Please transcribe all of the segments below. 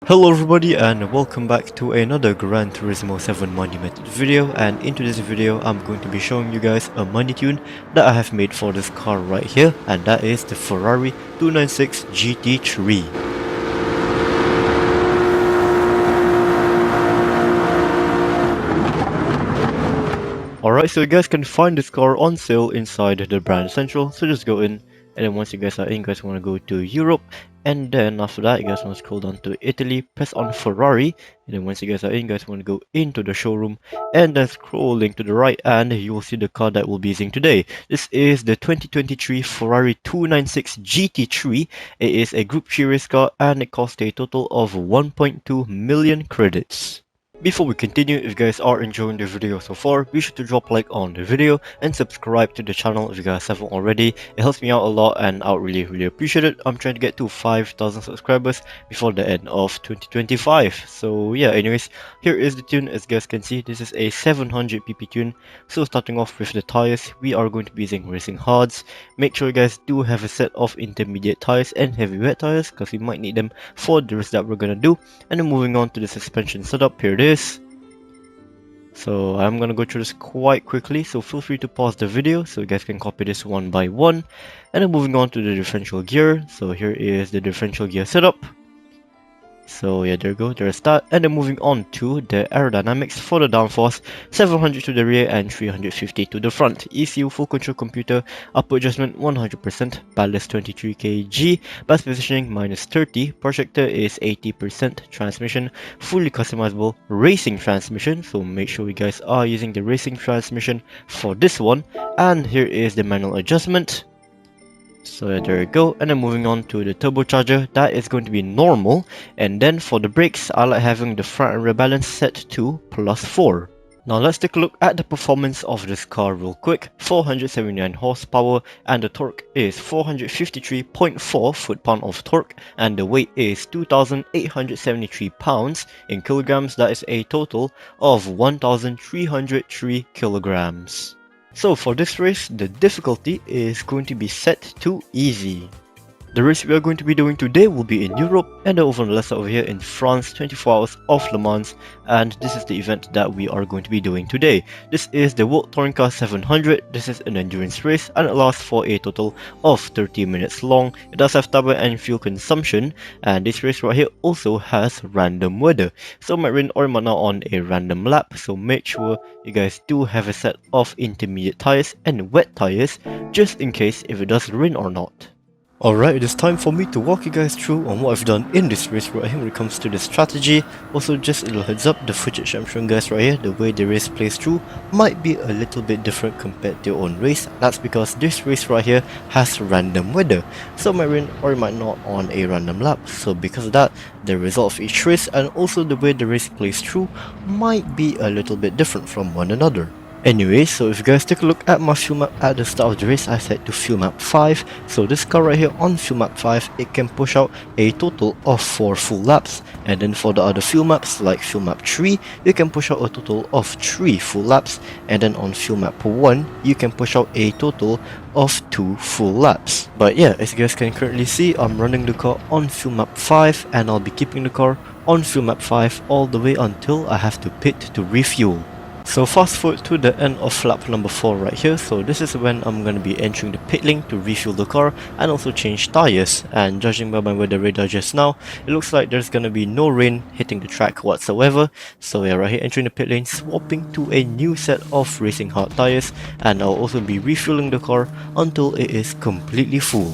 Hello everybody and welcome back to another Gran Turismo 7 money method video, and into this video I'm going to be showing you guys a money tune that I have made for this car right here, and that is the Ferrari 296 GT3. Alright, so you guys can find this car on sale inside the brand central, so just go in, and then once you guys are in, you guys want to go to Europe, and then after that you guys want to scroll down to Italy, press on Ferrari, and then once you guys are in, you guys want to go into the showroom, and then scrolling to the right, and you will see the car that we'll be using today. This is the 2023 Ferrari 296 GT3. It is a Group 3 race car, and it cost a total of 1.2 million credits. Before we continue, if you guys are enjoying the video so far, be sure to drop a like on the video and subscribe to the channel if you guys haven't already. It helps me out a lot and I would really appreciate it. I'm trying to get to 5,000 subscribers before the end of 2025. So yeah, anyways, here is the tune. As you guys can see, this is a 700 pp tune. So starting off with the tires, we are going to be using racing hards. Make sure you guys do have a set of intermediate tires and heavy wet tires, because we might need them for the race that we're gonna do. And then moving on to the suspension setup, here it is. So I'm gonna go through this quite quickly, so feel free to pause the video so you guys can copy this one by one. And then moving on to the differential gear, so here is the differential gear setup. So yeah, there you go, there's that. And then moving on to the aerodynamics for the downforce, 700 to the rear and 350 to the front. ECU full control computer, upper adjustment 100%, ballast 23 kg, bus positioning -30, projector is 80%, transmission fully customizable racing transmission, so make sure you guys are using the racing transmission for this one. And here is the manual adjustment. So yeah, there you go. And then moving on to the turbocharger, that is going to be normal. And then for the brakes, I like having the front and rear balance set to +4. Now let's take a look at the performance of this car real quick. 479 horsepower, and the torque is 453.4 foot-pound of torque, and the weight is 2,873 pounds. In kilograms, that is a total of 1,303 kilograms. So for this race, the difficulty is going to be set to easy. The race we are going to be doing today will be in Europe, and over on the left side over here in France, 24 hours of Le Mans, and this is the event that we are going to be doing today. This is the World Touring Car 700. This is an endurance race, and it lasts for a total of 30 minutes long. It does have tire and fuel consumption, and this race right here also has random weather. So it might rain or it might not on a random lap, so make sure you guys do have a set of intermediate tires and wet tires, just in case if it does rain or not. Alright, it is time for me to walk you guys through on what I've done in this race right here when it comes to the strategy. Also, just a little heads up, the footage I'm showing guys right here, the way the race plays through might be a little bit different compared to your own race. That's because this race right here has random weather, so it might rain or it might not on a random lap. So because of that, the result of each race and also the way the race plays through might be a little bit different from one another. Anyway, so if you guys take a look at my fuel map at the start of the race, I set to fuel map 5. So this car right here on fuel map 5, it can push out a total of 4 full laps. And then for the other fuel maps, like fuel map 3, you can push out a total of 3 full laps. And then on fuel map 1, you can push out a total of 2 full laps. But yeah, as you guys can currently see, I'm running the car on fuel map 5, and I'll be keeping the car on fuel map 5 all the way until I have to pit to refuel. So fast forward to the end of lap number 4 right here. So this is when I'm going to be entering the pit lane to refuel the car and also change tires. And judging by my weather radar just now, it looks like there's going to be no rain hitting the track whatsoever. So yeah, right here entering the pit lane, swapping to a new set of racing hard tires, and I'll also be refueling the car until it is completely full.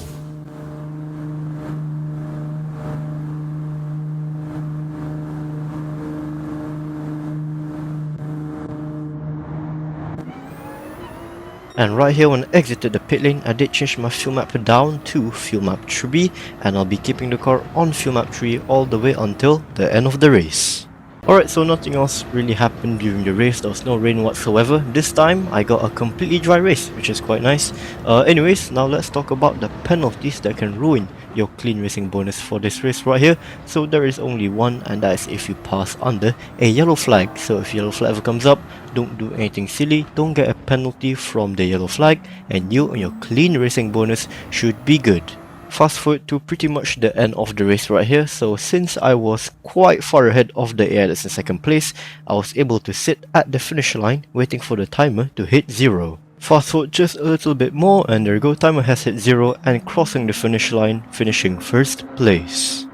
And right here when I exited the pit lane, I did change my fuel map down to fuel map 3, and I'll be keeping the car on fuel map 3 all the way until the end of the race. Alright, so nothing else really happened during the race. There was no rain whatsoever. This time I got a completely dry race, which is quite nice. Anyways, now let's talk about the penalties that can ruin your clean racing bonus for this race right here. So there is only one, and that is if you pass under a yellow flag. So if yellow flag ever comes up, don't do anything silly, don't get a penalty from the yellow flag, and you and your clean racing bonus should be good. Fast forward to pretty much the end of the race right here. So since I was quite far ahead of the AI that's in second place, I was able to sit at the finish line waiting for the timer to hit 0. Fast forward just a little bit more and there you go, timer has hit 0 and crossing the finish line, finishing first place.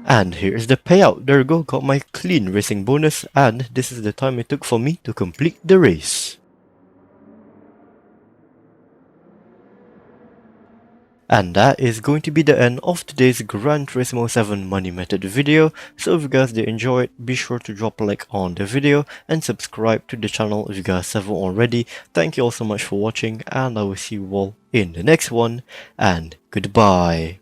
And here's the payout. There you go, got my clean racing bonus, and this is the time it took for me to complete the race. And that is going to be the end of today's Gran Turismo 7 money method video. So if you guys did enjoy it, be sure to drop a like on the video and subscribe to the channel if you guys haven't already. Thank you all so much for watching, and I will see you all in the next one, and goodbye.